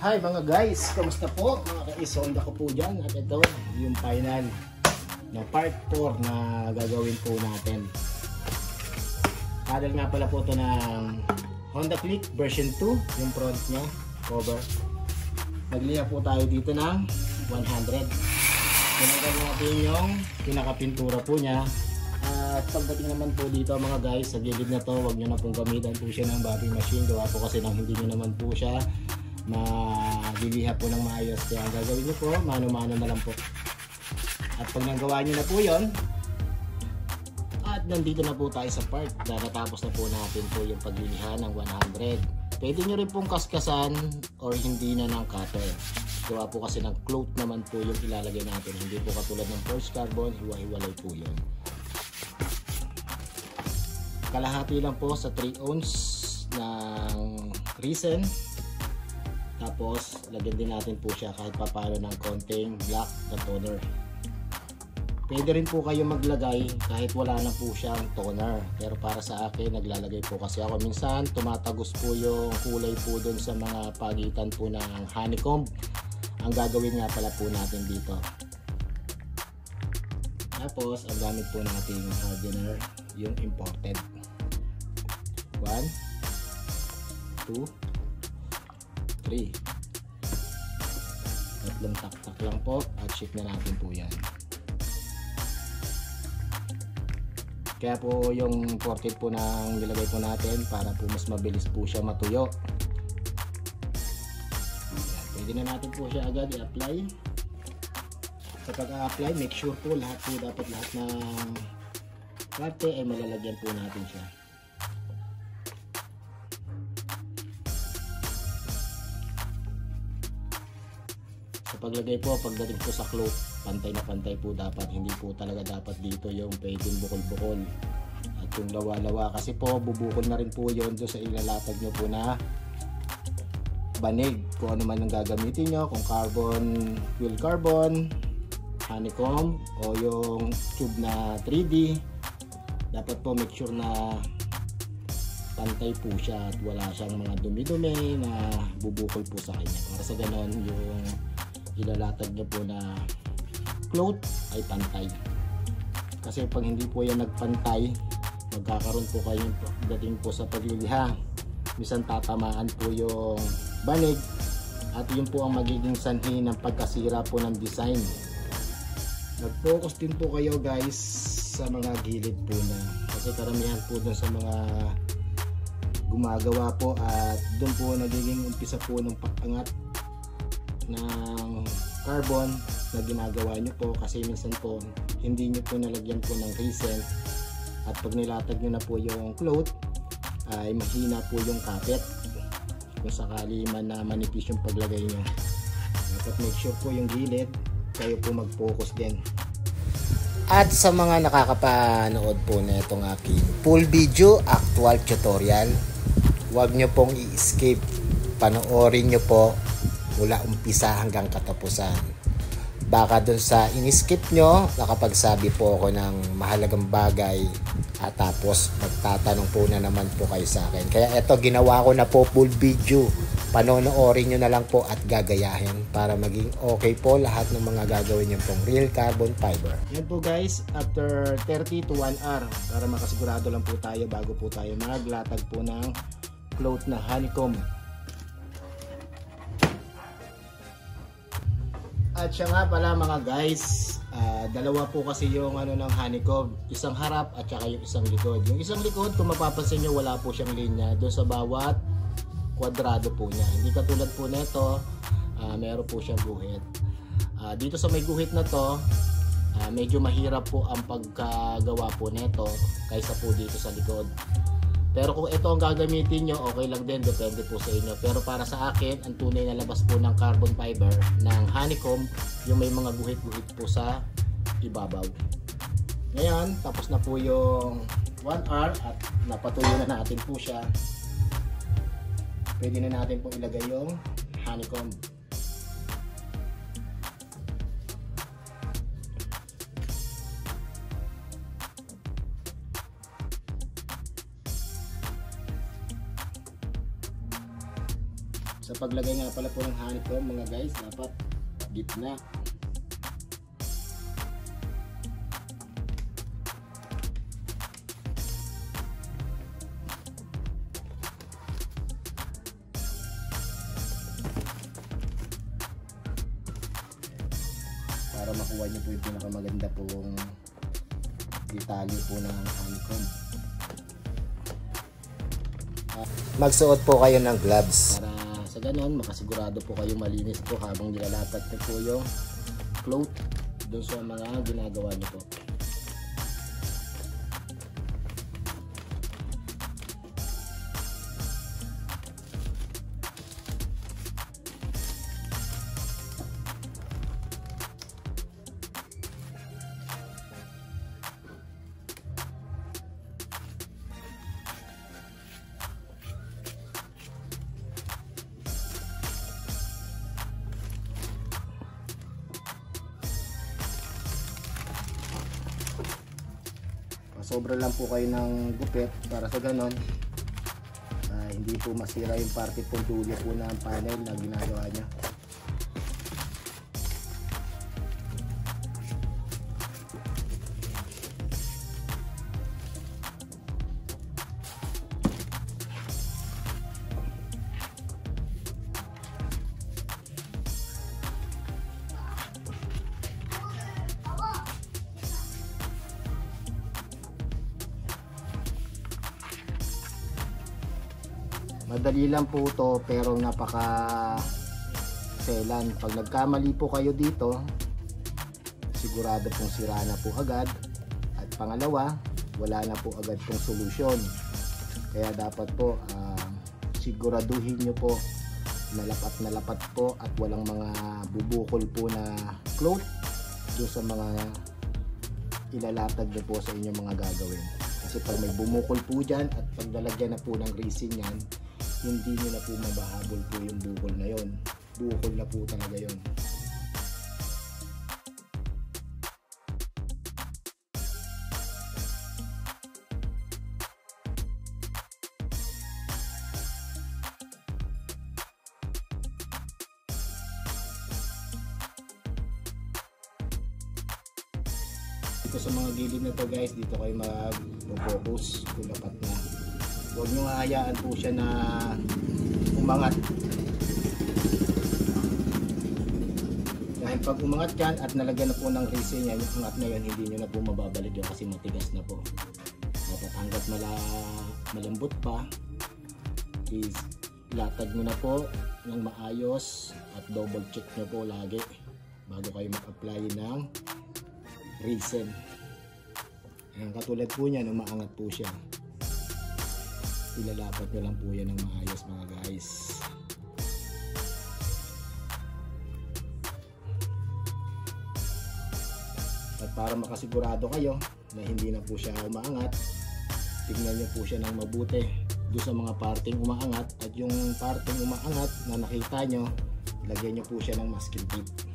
Hi mga guys, kamusta po? Mga ka-isonda ko po dyan. At ito yung final na part 4 na gagawin po natin. Model nga pala po ito ng Honda Click version 2, yung front nya, cover. Nagliha po tayo dito ng 100. Pinagay natin yung pinakapintura po nya. At pagdating naman po dito mga guys, sa gilid na to, huwag nyo na pong gamitan po siya ng bobby machine. Gawa po kasi nang hindi nyo naman po siya maliliha po ng maayos. Kaya ang gagawin nyo po, mano-mano na lang po. At pag nagawa nyo na po yon, at nandito na po tayo sa part na natapos na po natin po yung pagliliha ng 100. Pwede nyo rin pong kaskasan or hindi na ng cutter. Gawa po kasi ng cloth naman po yung ilalagay natin. Hindi po katulad ng forged carbon, hiwa-hiwalay po yun. Kalahati lang po sa 3 ounce ng resin. Tapos lagyan din natin po siya kahit papalo ng konting black na toner. Pwede rin po kayo maglagay kahit wala na po siyang toner. Pero para sa akin, naglalagay po kasi ako. Minsan tumatagos po yung kulay po dun sa mga pagitan po ng honeycomb. Ang gagawin nga pala po natin dito. Tapos ang gamit po natin yung hardener, yung imported. 1, 2, 3. Tatlong tak-tak lang po at shake na natin po yan. Kaya po yung imported po nang nilagay po natin para po mas mabilis po siya matuyo. Yan, pwede na natin po siya agad i-apply. Sa pag-a-apply, make sure po lahat ng parte ay malalagyan po natin siya. Sa paglagay po, pagdating po sa cloth, pantay na pantay po dapat. Hindi po talaga dapat dito yung pwedeng bukol-bukol. At yung lawa-lawa, kasi po bubukol na rin po yun doon sa ilalatag nyo po na banig. Kung ano man ang gagamitin nyo, kung carbon, wheel carbon, honeycomb, o yung tube na 3D. Dapat po make sure na pantay po siya at wala siyang mga dumi-dumi na bubukol po sa kanya. Para sa ganon, yung ilalatag nyo po na cloth ay pantay. Kasi pag hindi po yan nagpantay, magkakaroon po kayo dating po sa pagliliha. Minsan tatamaan po yung banig at yun po ang magiging sanhi ng pagkasira po ng design. Nag-focus din po kayo guys sa mga gilid po na, kasi karamihan po dun sa mga gumagawa po at dun po nagiging umpisa po ng pag-angat ng carbon na ginagawa nyo po, kasi minsan po hindi nyo po nalagyan po ng resin at pag nilatag nyo na po yung cloth ay mahina po yung kapit kung sakali man na manipis yung paglagay nyo. Dapat make sure po yung gilid kayo po mag-focus din. At sa mga nakakapanood po na itong aking full video actual tutorial, huwag nyo pong i-skip, panoorin nyo po mula umpisa hanggang katapusan. Baka dun sa in-skip nyo, nakapagsabi po ako ng mahalagang bagay at tapos magtatanong po na naman po kayo sa akin. Kaya eto, ginawa ko na po full video. Panonoorin nyo na lang po at gagayahin para maging okay po lahat ng mga gagawin nyo pong real carbon fiber. Yan po guys, after 30 to 1 hour, para makasigurado lang po tayo bago po tayo maglatag po ng cloth na honeycomb. At siya nga pala mga guys, dalawa po kasi yung ng honeycomb, isang harap at saka yung isang likod. Yung isang likod, kung mapapansin nyo, wala po siyang linya doon sa bawat kwadrado po niya. Hindi katulad po nito, meron po siyang guhit. Dito sa may guhit na to, medyo mahirap po ang pagkagawa po nito kaysa po dito sa likod. Pero kung ito ang gagamitin nyo, okay lang din, depende po sa inyo. Pero para sa akin, ang tunay na labas po ng carbon fiber ng honeycomb, yung may mga guhit-guhit po sa ibabaw. Ngayon, tapos na po yung 1 hour at napatuyo na natin po siya. Pwede na natin po ilagay yung honeycomb. Sa paglagay nga pala po ng honeycomb mga guys, dapat gitna. Para makuha nyo po yung pinakamaganda pong detalye po ng honeycomb. Magsuot po kayo ng gloves para sa ganon makasigurado po kayo malinis po habang nilalapat na po yung cloth doon sa mga ginagawa nyo po. Sobra lang po kayo ng gupit para sa ganon hindi po masira yung parte po dulo po ng panel na ginagawa nyo. Madali lang po to pero napaka selan. Pag nagkamali po kayo dito, sigurado pong sira na po agad. At pangalawa, wala na po agad pong solusyon. Kaya dapat po siguraduhin nyo po na lapat po at walang mga bubukol po na cloth doon sa mga ilalatag nyo po sa inyong mga gagawin. Kasi pag may bumukol po dyan at pag nalagyan na po ng resin yan, hindi nyo na po mabahabol po yung bukol na yon. Bukol na po talaga yon. Dito sa mga gilid na to guys, dito kayo mag-focus kung dapat na. Huwag nyo hayaan po siya na umangat. Dahil pag umangat yan at nalagyan na po ng resin yan, yung angat na yun, hindi nyo na po mababalik yun kasi matigas na po. Dapat hanggat malambot pa, is latag nyo na po ng maayos at double check nyo po lagi bago kayo mag-apply ng resin. Ayan, katulad po niyan, umaangat po siya. Ilalapat nyo lang po yan ng maayos mga guys. At para makasigurado kayo na hindi na po siya umaangat, tignan nyo po siya ng mabuti doon sa mga parteng umaangat, at yung parteng umaangat na nakita nyo, lagyan nyo po siya ng masking tape.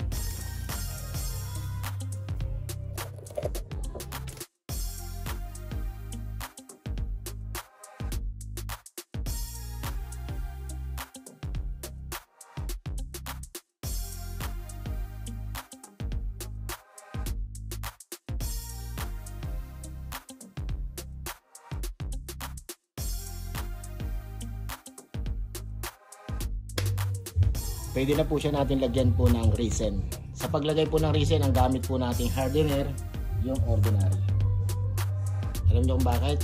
Pwede na po siya natin lagyan po ng resin. Sa paglagay po ng resin, ang gamit po nating hardener, yung ordinary. Alam niyo kung bakit?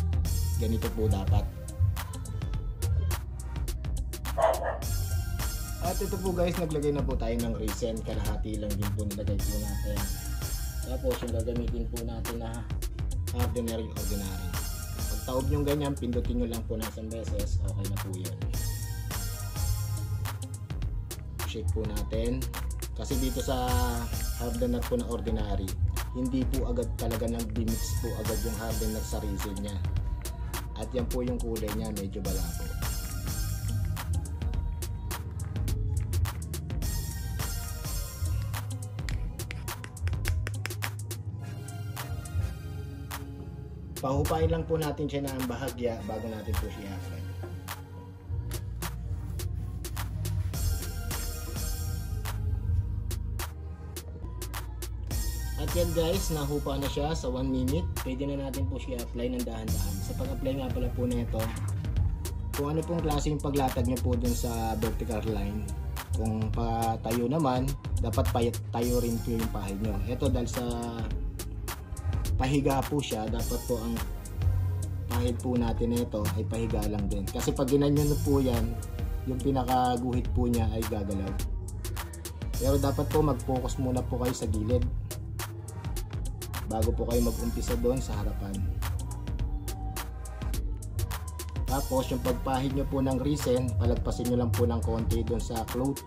Ganito po dapat. At ito po guys, naglagay na po tayo ng resin. Kalahati lang din po nilagay po natin. Tapos yung gagamitin po natin na hardener, yung ordinary. Pag taob nyo ganyan, pindutin nyo lang po ng isang beses, okay na po yun. Shake po natin kasi dito sa hardener po na ordinary, hindi po agad talaga nag-mix po agad yung hardener sa resin nya, at yan po yung kulay nya, medyo balabo. Pahupain lang po natin siya ng bahagya bago natin po siya i-apply. At yan guys, nahupa na siya sa 1 minute. Pwede na natin po siya apply ng dahan-dahan. Sa pag-apply nga pala po na ito, kung ano pong klase yung paglatag nyo po dun sa vertical line. Kung patayo naman, dapat tayo rin po yung pahid nyo. Ito dahil sa pahiga po siya, dapat po ang pahid po natin na ito ay pahiga lang din. Kasi pag ginanyan nyo po yan, yung pinakaguhit po niya ay gagalaw. Pero dapat po mag-focus muna po kayo sa gilid bago po kayo mag-umpisa doon sa harapan. Tapos yung pagpahid nyo po ng resin, palagpasin nyo lang po ng konti doon sa cloth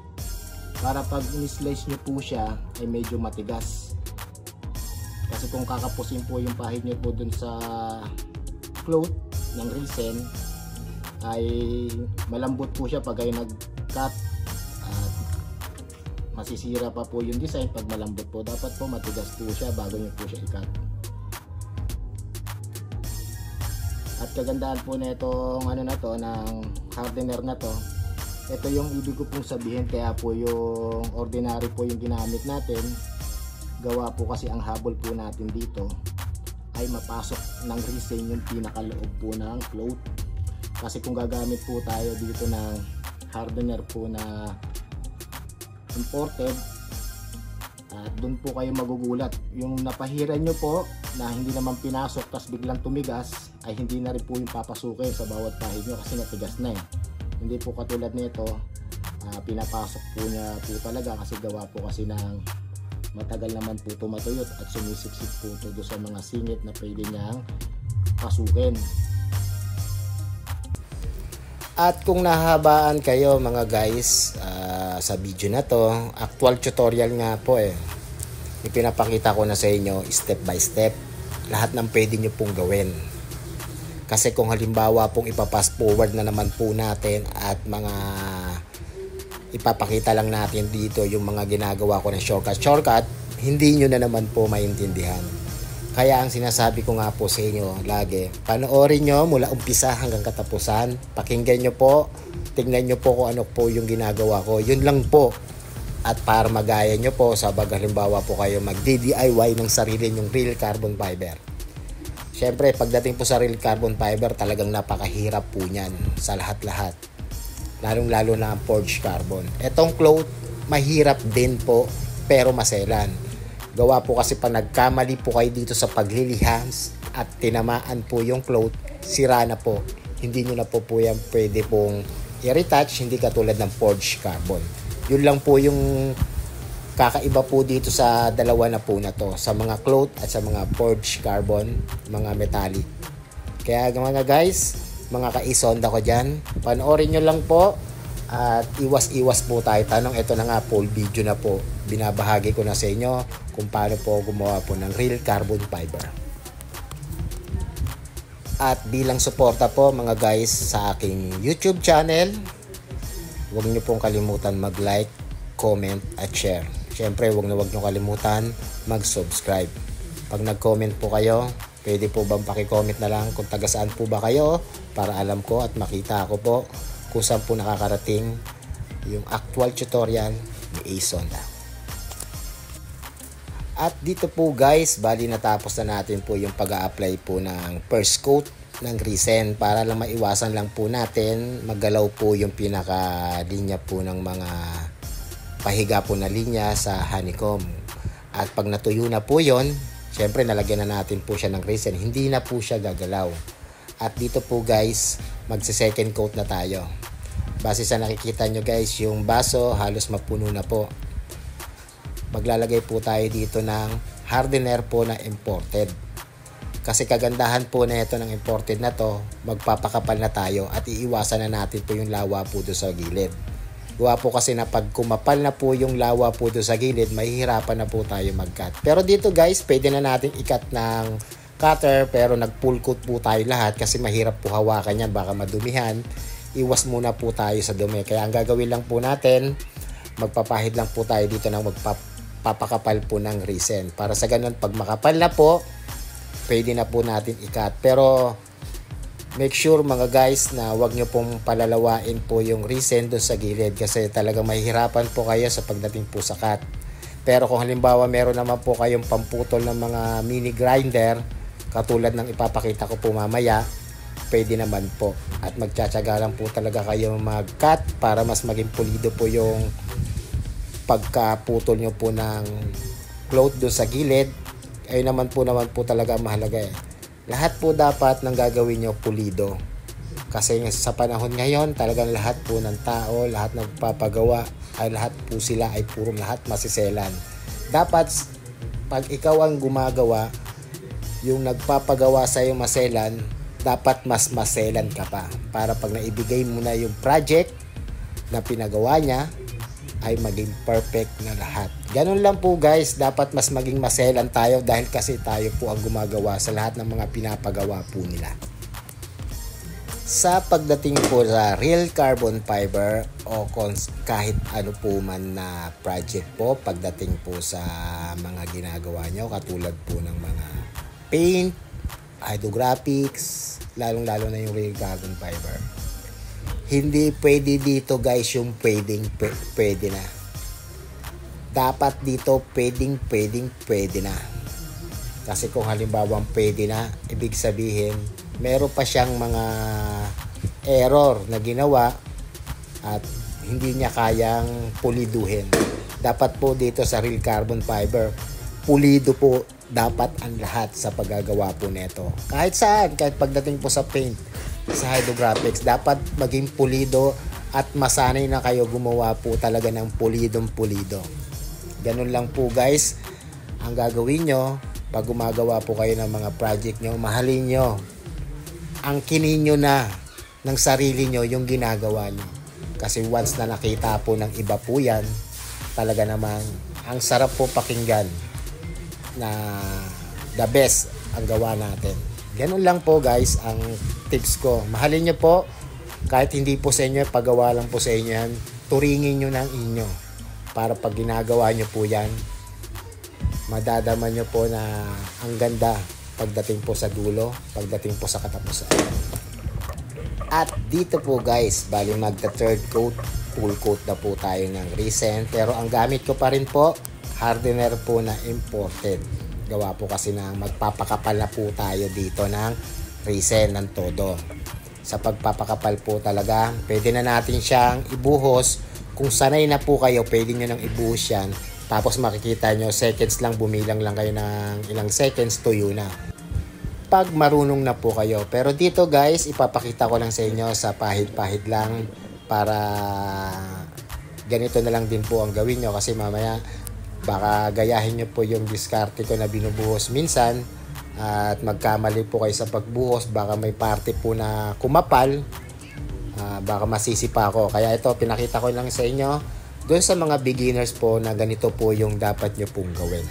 para pag in-slice nyo po siya ay medyo matigas. Kasi kung kakapusin po yung pahid nyo po doon sa cloth ng resin ay malambot po siya pag kayo nag-cut. Masisira pa po yung design pag malambot po. Dapat po matigas po siya bago nyo po siya i-cut. At kagandahan po na itong ano na to, ng hardener na to, ito yung ibig ko pong sabihin. Kaya po yung ordinary po yung ginamit natin, gawa po kasi ang habol po natin dito ay mapasok ng resin yung pinakaloob po ng cloth. Kasi kung gagamit po tayo dito ng hardener po na imported, at doon po kayo magugulat. Yung napahiran nyo po na hindi naman pinasok tas biglang tumigas ay hindi na rin po yung papasukin sa bawat pahid nyo kasi natigas na eh. Hindi po katulad nito, pinapasok po niya po talaga kasi gawa po kasi ng matagal naman po tumatuyot at sumisiksik po ito doon sa mga singit na pwede niyang pasukin. At kung nahabaan kayo mga guys sa video na to, actual tutorial nga po eh. Ipinapakita ko na sa inyo step by step lahat ng pwede nyo pong gawin. Kasi kung halimbawa pong ipapass forward na naman po natin at mga ipapakita lang natin dito yung mga ginagawa ko na shortcut, hindi nyo na naman po maintindihan. Kaya ang sinasabi ko nga po sa inyo lagi, panoorin nyo mula umpisa hanggang katapusan, pakinggan nyo po, tingnan nyo po kung ano po yung ginagawa ko, yun lang po. At para magaya nyo po sa halimbawa po kayo mag-DIY ng sarili nyong real carbon fiber. Syempre pagdating po sa real carbon fiber, talagang napakahirap po nyan sa lahat-lahat. Lalong-lalo na ang forged carbon. Etong cloth, mahirap din po pero maselan. Gawa po kasi pag nagkamali po kayo dito sa paglilihams at tinamaan po yung cloth, sira na po. Hindi nyo na po yan pwede pong i-retouch, hindi katulad ng forged carbon. Yun lang po yung kakaiba po dito sa dalawa na po na to, sa mga cloth at sa mga forged carbon, mga metallic. Kaya mga guys, mga kaisonda ko dyan, panoorin nyo lang po at iwas-iwas po tayo. Tanong, ito na nga full video na po, binabahagi ko na sa inyo kung paano po gumawa po ng real carbon fiber. At bilang suporta po mga guys sa aking YouTube channel, huwag nyo pong kalimutan mag-like, comment at share. Syempre huwag nyo kalimutan mag-subscribe. Pag nag-comment po kayo, pwede po bang paki-comment na lang kung taga saan po ba kayo para alam ko at makita ko po kung saan po nakakarating yung actual tutorial ni Ace Honda. At dito po guys, bali natapos na natin po yung pag-a-apply po ng first coat ng resin para lang maiwasan lang po natin maggalaw po yung pinaka-linya po ng mga pahiga po na linya sa honeycomb. At pag natuyo na po yon, syempre nalagyan na natin po siya ng resin, hindi na po siya gagalaw. At dito po guys, magse-second coat na tayo. Base sa nakikita nyo guys, yung baso halos mapuno na po. Maglalagay po tayo dito ng hardener po na imported. Kasi kagandahan po na ito ng imported na to, magpapakapal na tayo at iiwasan na natin po yung lawa po doon sa gilid. Gawa po kasi na pag kumapal na po yung lawa po doon sa gilid, mahihirapan na po tayo mag-cut. Pero dito guys, pwede na natin i-cut ng cutter pero nag-pull coat po tayo lahat kasi mahirap po hawakan yan, baka madumihan. Iwas muna po tayo sa dumi. Kaya ang gagawin lang po natin, magpapahid lang po tayo dito ng magpapakapal po ng resin. Para sa ganun, pag makapal na po, pwede na po natin i-cut. Pero make sure mga guys na wag nyo pong palalawain po yung resin doon sa gilid kasi talagang mahihirapan po kayo sa pagdating po sa cut. Pero kung halimbawa meron naman po kayong pamputol ng mga mini grinder, katulad ng ipapakita ko po mamaya, pwede naman po. At magtsatsaga lang po talaga kayo mag-cut para mas maging pulido po yung pagkaputol nyo po ng cloth doon sa gilid. Ayun naman po talaga mahalaga eh. Lahat po dapat ng gagawin nyo pulido. Kasi sa panahon ngayon, talagang lahat po ng tao, lahat ng papagawa, ay lahat po sila ay puro lahat masiselan. Dapat pag ikaw ang gumagawa, yung nagpapagawa sa iyo maselan, dapat mas maselan ka pa. Para pag naibigay mo na yung project na pinagawa niya, ay maging perfect na lahat. Ganun lang po guys, dapat mas maging maselan tayo dahil kasi tayo po ang gumagawa sa lahat ng mga pinapagawa po nila. Sa pagdating po sa real carbon fiber o kahit ano po man na project po, pagdating po sa mga ginagawa nyo, katulad po ng mga paint, hydrographics, lalong-lalo na yung real carbon fiber. Hindi pwede dito guys yung pwede na. Dapat dito pwede na. Kasi kung halimbawa pwede na, ibig sabihin, meron pa siyang mga error na ginawa at hindi niya kayang puliduhin. Dapat po dito sa real carbon fiber, pulido po dapat ang lahat sa paggagawa po nito. Kahit saan, kahit pagdating po sa paint, sa hydrographics, dapat maging pulido at masanay na kayo gumawa po talaga ng pulidong pulido. Ganun lang po guys ang gagawin nyo pag gumagawa po kayo ng mga project nyo. Mahalin nyo, angkinin nyo na ng sarili nyo yung ginagawa nyo. Kasi once na nakita po ng iba po yan, talaga namang ang sarap po pakinggan na the best ang gawa natin. Ganun lang po guys ang tips ko. Mahalin nyo po, kahit hindi po sa inyo, pagawa lang po sa inyo yan, turingin nyo ng inyo. Para pag ginagawa nyo po yan, madadama nyo po na ang ganda pagdating po sa dulo, pagdating po sa katapusan. At dito po guys, bali magta third coat, full coat na po tayo ng resin. Pero ang gamit ko pa rin po, hardener po na imported. Gawa po kasi na magpapakapal na po tayo dito ng resin ng todo. Sa pagpapakapal po talaga, pwede na natin siyang ibuhos. Kung sanay na po kayo, pwede nyo nang ibuhos yan. Tapos makikita nyo, seconds lang, bumilang lang kayo ng ilang seconds, tuyo na. Pag marunong na po kayo. Pero dito guys, ipapakita ko lang sa inyo sa pahid-pahid lang para ganito na lang din po ang gawin nyo. Kasi mamaya, baka gayahin nyo po yung diskarte ko na binubuhos minsan at magkamali po kayo sa pagbuhos, baka may parte po na kumapal, baka masisi pa ako. Kaya ito, pinakita ko lang sa inyo doon sa mga beginners po na ganito po yung dapat nyo pong gawin.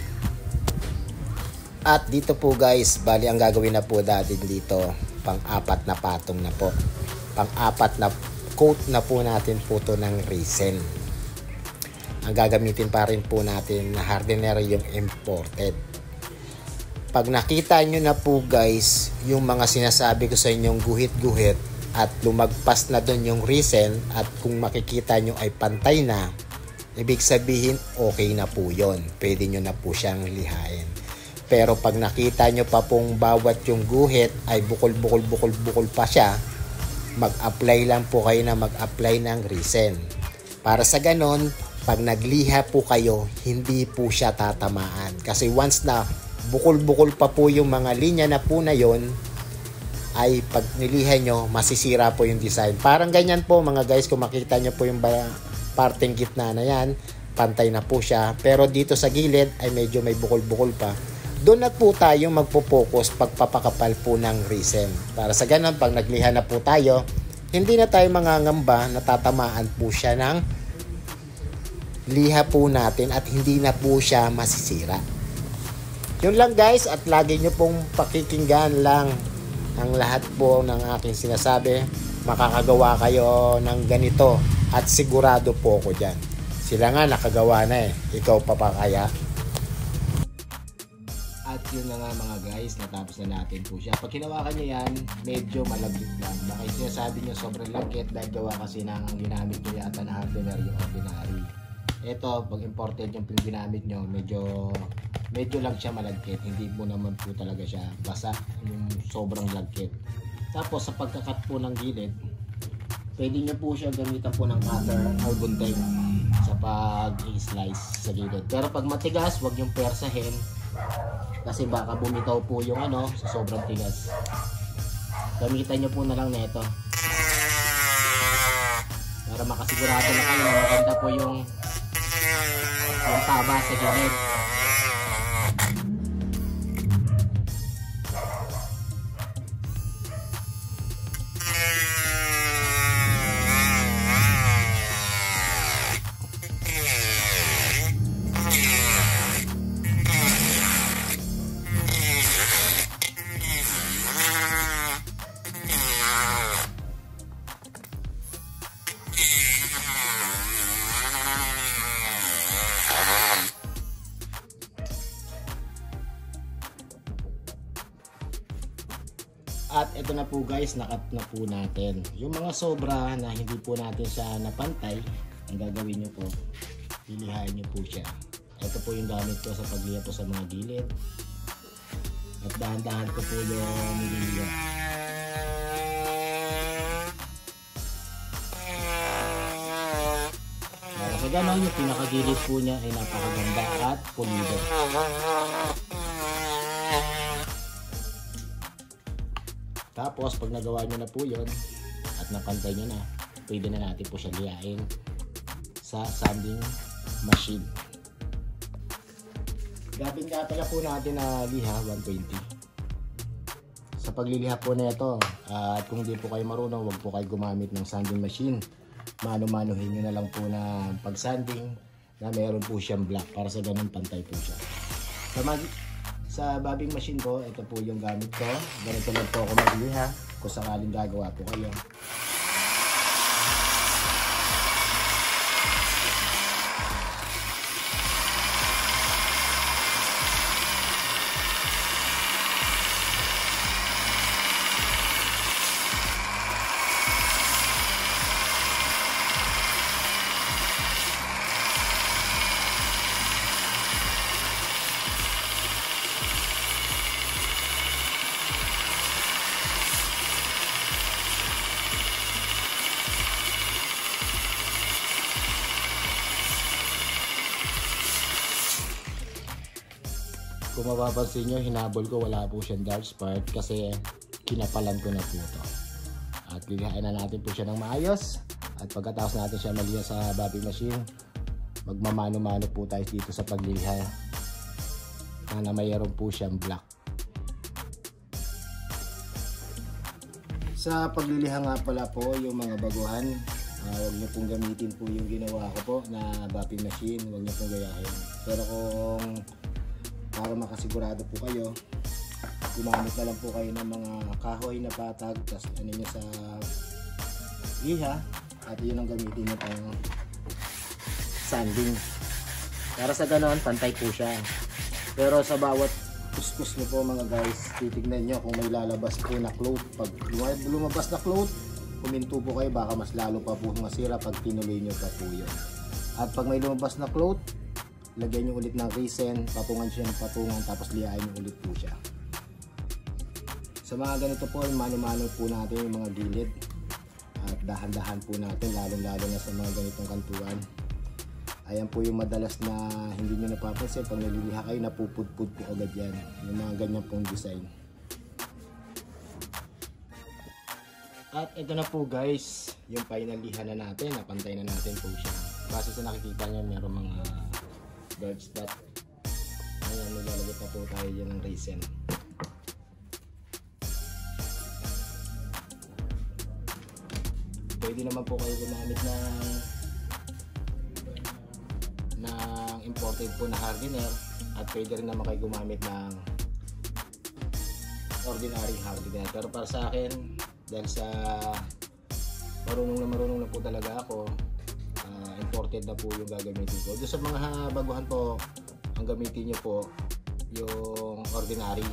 At dito po guys, bali ang gagawin na po natin dito, pang-apat na patong na po, pang-apat na coat na po natin po to ng resin. Ang gagamitin pa rin po natin na hardener yung imported. Pag nakita nyo na po guys, yung mga sinasabi ko sa inyong guhit-guhit at lumagpas na doon yung resin at kung makikita nyo ay pantay na, ibig sabihin okay na po yon. Pwede nyo na po siyang lihain. Pero pag nakita nyo pa pong bawat yung guhit ay bukol pa siya, mag-apply lang po kayo na mag-apply ng resin. Para sa ganon, pag nagliha po kayo, hindi po siya tatamaan. Kasi once na bukol pa po yung mga linya na po na yon, ay pag niliha nyo, masisira po yung design. Parang ganyan po mga guys, kung makita nyo po yung parteng gitna na yan, pantay na po siya. Pero dito sa gilid ay medyo may bukol pa. Doon na po tayo magpo-focus pagpapakapal po ng resin. Para sa ganun, pag nagliha na po tayo, hindi na tayo mangangamba na tatamaan po siya ng liha po natin at hindi na po siya masisira. Yun lang guys, at lagi nyo pong pakikinggan lang ang lahat po ng aking sinasabi. Makakagawa kayo ng ganito at sigurado po ako dyan. Sila nga nakagawa na eh, ikaw pa kaya? At yun na nga mga guys, natapos na natin po siya. Pag hinawakan nyo yan, medyo malagkit lang. Baka yung sinasabi nyo sobrang lagkit dahil gawa kasi na ang ginamit nyo yata na hardener yung ordinary. Ito, pag imported yung ginamit nyo, medyo lang siya malagkit. Hindi po naman po talaga siya basa, yung sobrang lagkit. Tapos sa pagkakat po ng gilid, pwede nyo po siya gamitan po ng cutter or gunting sa pag-i-slice sa gilid. Pero pag matigas, huwag yung persahin kasi baka bumitaw po yung sa sobrang tigas. Gamitan nyo po na lang nito para makasigurado na kayo na maganda po yung taba sa gilid. At ito na po guys, nakat na po natin. Yung mga sobra na hindi po natin siya napantay, ang gagawin nyo po, lilihain nyo po siya. Ito po yung gamit ko sa pagliha po sa mga gilid. At dahan-dahan ko po yung nililiha. Para sa ganon, yung pinakagilid po niya ay napakaganda at pulido. Tapos pag nagawa nyo na po yun at napantay nyo na, pwede na natin po siya lihain sa sanding machine. Gabing nga pala po natin na liha 120. Sa pagliliha po na ito, at kung hindi po kayo marunong, huwag po kayo gumamit ng sanding machine. Mano-manuhin nyo na lang po na pag-sanding na meron po siyang block para sa ganun pantay po siya. Sa bobbing machine ko, ito po yung gamit ko. Ganito lang po ako magliha kung sakaling gagawa po kayo. Kung mapapansin nyo, hinabol ko, wala po siyang dark part kasi kinapalan ko na po ito. At lilihain na natin po siya ng maayos. At pagkatapos natin siya maliha sa bobbing machine, magmamano-mano po tayo dito sa pagliliha na mayroon po siyang block. Sa pagliliha nga pala po, yung mga baguhan, huwag nyo pong gamitin po yung ginawa ko po na bobbing machine, huwag nyo pong gayahin. Pero kung para makasigurado po kayo, gumamit na lang po kayo ng mga kahoy na patag, tapos ano nyo sa liha, at yun ang gamitin nyo pang sanding. Para sa ganon, pantay po siya. Pero sa bawat kuskus nyo po mga guys, titignan nyo kung may lalabas po na cloth. Pag lumabas na cloth, huminto po kayo, baka mas lalo pa po masira pag tinuloy nyo pa po yun. At pag may lumabas na cloth, lagyan nyo ulit ng resin, patungan siya ng patungan, tapos lihain nyo ulit po siya. Sa mga ganito po, mano-mano po natin yung mga gilid. At dahan-dahan po natin, lalong-lalo na sa mga ganitong kantuan. Ayan po yung madalas na hindi nyo napapansin, pag naliliha kayo, napupudpud po agad yan. Yung mga ganyan pong design. At ito na po guys, yung final liha na natin, napantay na natin po siya. Base sa nakikita nyo, meron mga bird spot. Ayan, nilalagay pa po tayo dyan ng resin. Pwede naman po kayo gumamit ng imported po na hardener, at pwede rin naman kayo gumamit ng ordinary hardener. Pero para sa akin, dahil sa marunong na po talaga ako, imported na po yung gagamitin ko. Doon sa mga baguhan po, ang gamitin nyo po yung ordinary.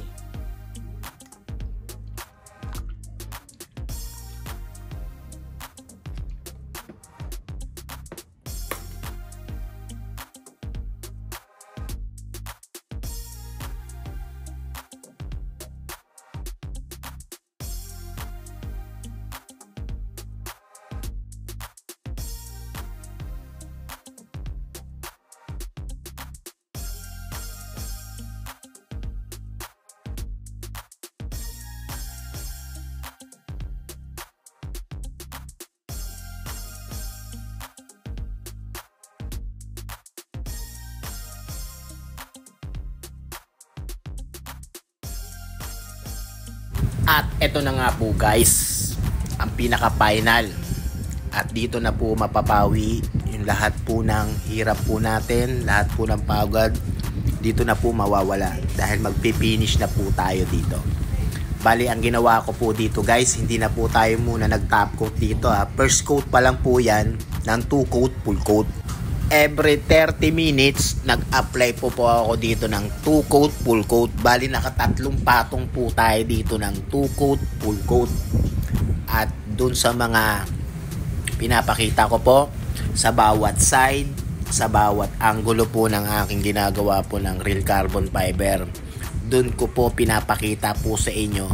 At eto na nga po guys, ang pinaka-final. At dito na po mapapawi yung lahat po ng hirap po natin, lahat po ng pagod. Dito na po mawawala dahil magpipinish na po tayo dito. Bali, ang ginawa ko po dito guys, hindi na po tayo muna nag-top coat dito ha. First coat pa lang po yan ng 2 coat, full coat. Every 30 minutes, nag-apply po ako dito ng 2 coat, full coat. Bali, nakatatlong patong po tayo dito ng 2 coat, full coat. At dun sa mga pinapakita ko po, sa bawat side, sa bawat angulo po ng aking ginagawa po ng real carbon fiber, dun ko po pinapakita po sa inyo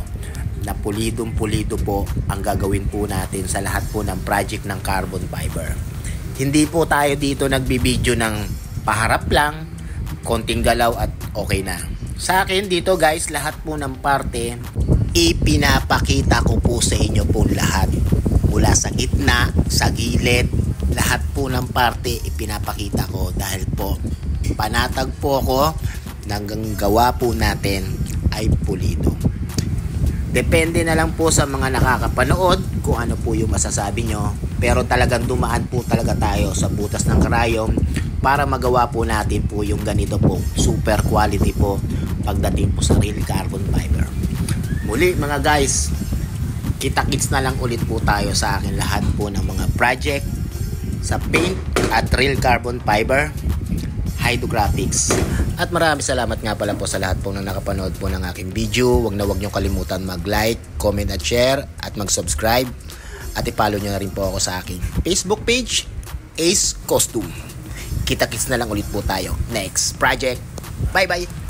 na pulidong-pulido po ang gagawin po natin sa lahat po ng project ng carbon fiber. Hindi po tayo dito nagbibideo ng paharap lang, konting galaw at okay na. Sa akin dito guys, lahat po ng parte, ipinapakita ko po sa inyo po lahat. Mula sa gitna, sa gilid, lahat po ng parte ipinapakita ko dahil po panatag po ako hanggang gawa po natin ay pulido. Depende na lang po sa mga nakakapanood kung ano po yung masasabi nyo. Pero talagang dumaan po talaga tayo sa butas ng karayom para magawa po natin po yung ganito po. Super quality po pagdating po sa real carbon fiber. Muli mga guys, kita-kits na lang ulit po tayo sa akin lahat po ng mga project sa paint at real carbon fiber hydrographics. At maraming salamat nga pala po sa lahat po na nakapanood po ng aking video. Huwag nyo kalimutan mag-like, comment at share at mag-subscribe. At i-follow nyo na rin po ako sa aking Facebook page, Ace Costume. Kita-kits na lang ulit po tayo next project. Bye bye!